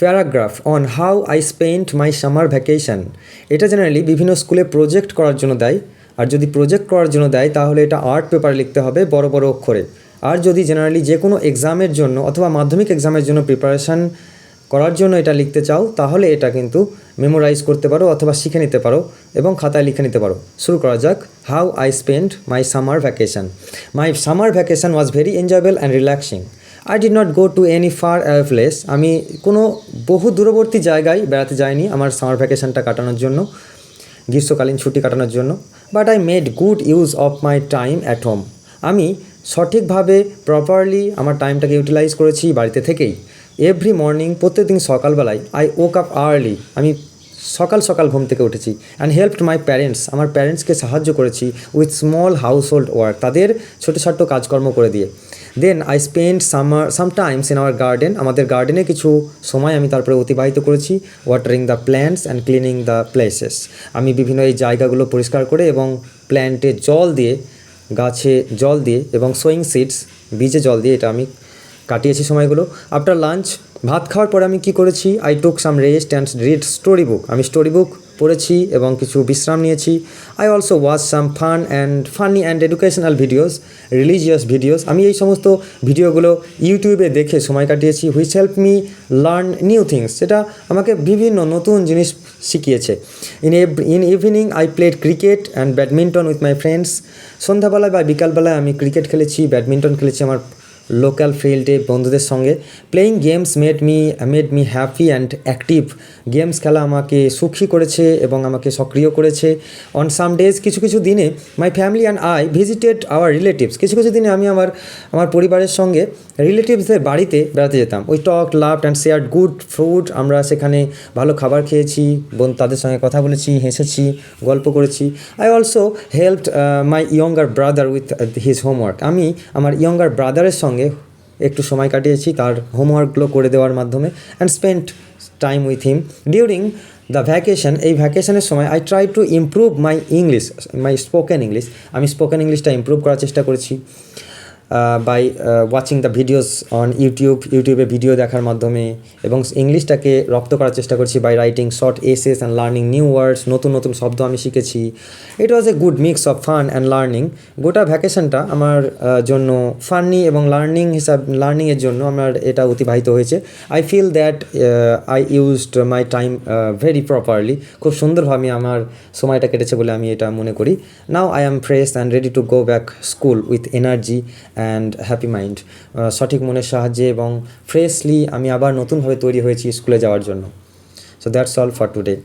Paragraph on how I spent my summer vacation. এটা generally বিভিন্ন স্কুলে প্রজেক্ট করার জন্য দেয়, আর যদি প্রজেক্ট করার জন্য দেয় তাহলে এটা আর্ট পেপারে লিখতে হবে বড় বড় অক্ষরে। আর যদি জেনারেলি যে কোনো এক্সামের জন্য অথবা মাধ্যমিক এক্সামের জন্য প্রিপারেশান করার জন্য এটা লিখতে চাও তাহলে এটা কিন্তু মেমোরাইজ করতে পারো অথবা শিখে নিতে পারো এবং খাতায় লিখে নিতে পারো। শুরু করা যাক। How I spent my summer vacation. My summer vacation was very enjoyable and relaxing. I did not go to any far place. আমি কোনো বহু দূরবর্তী জায়গায় বেড়াতে যাইনি আমার সামার ভ্যাকেশনটা কাটানোর জন্য, গ্রীষ্মকালীন ছুটি কাটানোর জন্য। But I made good use of my time at home. আমি সঠিকভাবে প্রপারলি আমার টাইমটাকে ইউটিলাইজ করেছি বাড়িতে থেকেই। এভরি মর্নিং, প্রত্যেকদিন সকালবেলায় আই ওক আপ আর্লি, আমি সকাল সকাল ঘুম থেকে উঠেছি। অ্যান্ড হেল্পড মাই প্যারেন্টস, আমার প্যারেন্টসকে সাহায্য করেছি with small household work, তাদের ছোটো ছোট্ট কাজকর্ম করে দিয়ে। Then I spend sometimes in our garden, আমাদের গার্ডেনে কিছু সময় আমি তারপরে অতিবাহিত করেছি। Watering the plants and cleaning the places, আমি বিভিন্ন এই জায়গাগুলো পরিষ্কার করে এবং প্ল্যান্টে জল দিয়ে, গাছে জল দিয়ে এবং সোয়িং সিডস, বীজে জল দিয়ে এটা আমি কাটিয়েছি সময়গুলো। আফটার লাঞ্চ, ভাত খাওয়ার পরে আমি কী করেছি, I took some rest and read story book, আমি স্টোরি বুক পড়েছি এবং কিছু বিশ্রাম নিয়েছি। I also watch some funny and educational videos, religious videos, আমি এই সমস্ত ভিডিওগুলো ইউটিউবে দেখে সময় কাটিয়েছি। Which help me learn new things, সেটা আমাকে বিভিন্ন নতুন জিনিস শিখিয়েছে। In evening I played cricket and badminton with my friends, সন্ধ্যাবেলায় বা বিকালবেলায় আমি ক্রিকেট খেলেছি, ব্যাডমিন্টন খেলেছি আমার লোকাল ফিল্ডে বন্ধুদের সঙ্গে। Playing games made me happy and active, games খেলা আমাকে সুখী করেছে এবং আমাকে সক্রিয় করেছে। অন সাম ডেজ, কিছু কিছু দিনে my family and I visited our relatives, কিছু কিছু দিনে আমি আমার পরিবারের সঙ্গে রিলেটিভসদের বাড়িতে বেড়াতে যেতাম। We talk, loved and shared good food, আমরা সেখানে ভালো খাবার খেয়েছি, তাদের সঙ্গে কথা বলেছি, হেসেছি, গল্প করেছি। I also helped my younger brother with his homework, আমি আমার ইয়ঙ্গার ব্রাদারের সঙ্গে একটু সময় কাটিয়েছি তার হোমওয়ার্কগুলো করে দেওয়ার মাধ্যমে। And spent time with him during the vacation. এই ভ্যাকেশনের সময় I try to improve my English, my spoken English, আমি স্পোকেন ইংলিশটা ইমপ্রুভ করার চেষ্টা করেছি by watching the videos on ইউটিউবে ভিডিও দেখার মাধ্যমে, এবং ইংলিশটাকে রপ্ত করার চেষ্টা করছি by writing short essays and learning new words, নতুন নতুন শব্দ আমি শিখেছি। It was a good mix of fun and learning. গোটা ভ্যাকেশনটা আমার জন্য ফানি এবং লার্নিংয়ের জন্য আমার এটা অতিবাহিত হয়েছে। I feel that I used my time very properly, খুব সুন্দরভাবে আমার সময়টা কেটেছে বলে আমি এটা মনে করি। Now I am fresh and ready to go back school with energy and happy mind, সঠিক মনের সাহায্যে এবং ফ্রেশলি আমি আবার নতুনভাবে তৈরি হয়েছি স্কুলে যাওয়ার জন্য। So that's all for today.